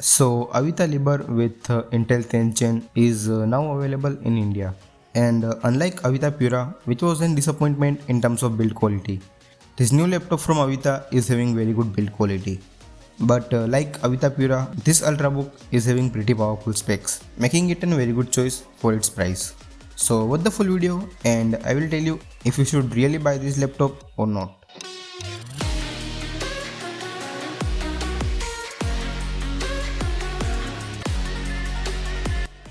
So Avita Liber with Intel 10th Gen is now available in India. And unlike Avita Pura, which was a disappointment in terms of build quality, this new laptop from Avita is having very good build quality. But like Avita Pura, this Ultrabook is having pretty powerful specs, making it a very good choice for its price. So watch the full video and I will tell you if you should really buy this laptop or not.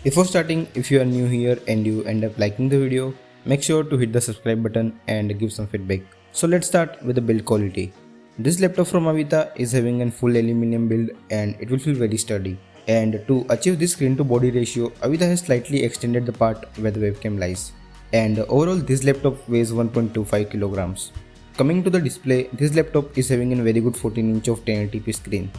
Before starting, if you are new here and you end up liking the video, make sure to hit the subscribe button and give some feedback. So let's start with the build quality. This laptop from Avita is having a full aluminum build and it will feel very sturdy. And to achieve this screen to body ratio, Avita has slightly extended the part where the webcam lies. And overall this laptop weighs 1.25 kilograms. Coming to the display, this laptop is having a very good 14-inch of 1080p screen.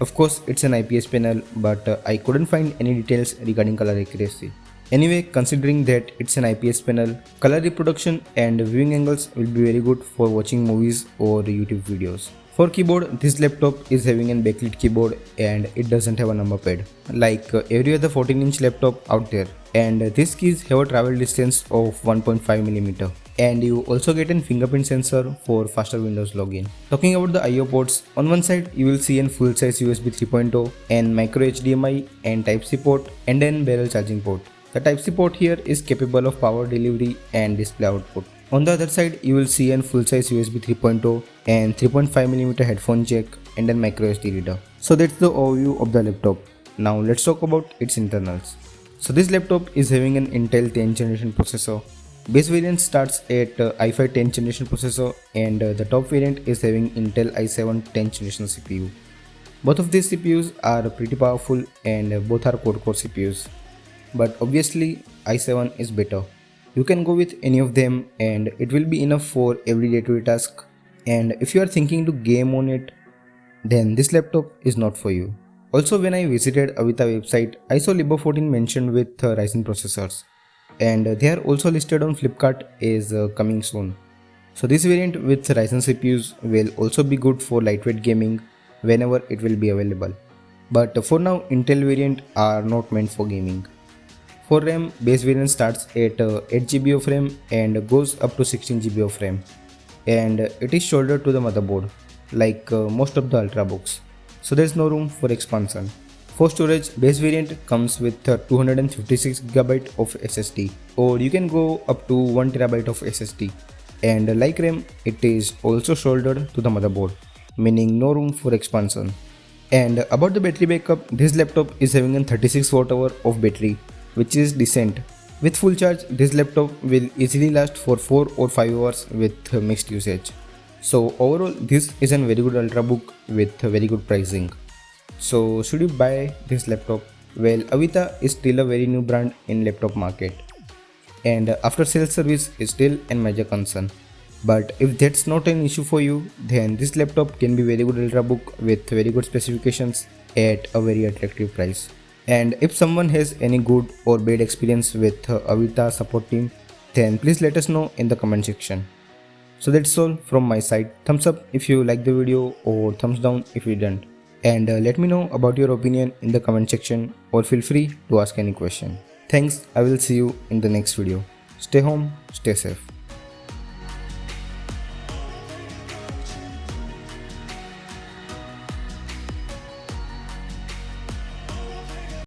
Of course, it's an IPS panel, but I couldn't find any details regarding color accuracy. Anyway, considering that it's an IPS panel, color reproduction and viewing angles will be very good for watching movies or YouTube videos. For keyboard, this laptop is having a backlit keyboard and it doesn't have a number pad, like every other 14-inch laptop out there. And these keys have a travel distance of 1.5mm. And you also get a fingerprint sensor for faster Windows login. Talking about the I/O ports, on one side you will see a full-size USB 3.0 and micro HDMI and Type-C port and then barrel charging port. The Type-C port here is capable of power delivery and display output. On the other side you will see a full-size USB 3.0 and 3.5mm headphone jack and then micro SD reader. So that's the overview of the laptop. Now let's talk about its internals. So this laptop is having an Intel 10th generation processor. Base variant starts at i5 10th generation processor and the top variant is having Intel i7 10th generation CPU. Both of these CPUs are pretty powerful and both are quad-core CPUs. But obviously i7 is better. You can go with any of them and it will be enough for every day-to-day task. And if you are thinking to game on it, then this laptop is not for you. Also, when I visited Avita website, I saw Liber 14 mentioned with Ryzen processors. And they are also listed on Flipkart as coming soon. So this variant with Ryzen CPUs will also be good for lightweight gaming whenever it will be available. But for now, Intel variant are not meant for gaming. For RAM, base variant starts at 8GB of RAM and goes up to 16GB of RAM. And it is shouldered to the motherboard, like most of the Ultrabooks. So there is no room for expansion. For storage, base variant comes with 256GB of SSD, or you can go up to 1TB of SSD. And like RAM, it is also soldered to the motherboard, meaning no room for expansion. And about the battery backup, this laptop is having a 36 Wh of battery, which is decent. With full charge, this laptop will easily last for 4 or 5 hours with mixed usage. So overall, this is a very good Ultrabook with very good pricing. So should you buy this laptop? Well, Avita is still a very new brand in laptop market and after sales service is still a major concern. But if that's not an issue for you, then this laptop can be very good Ultrabook with very good specifications at a very attractive price. And if someone has any good or bad experience with Avita support team, then please let us know in the comment section. So that's all from my side. Thumbs up if you like the video or thumbs down if you didn't. And let me know about your opinion in the comment section or feel free to ask any question. Thanks, I will see you in the next video. Stay home, stay safe.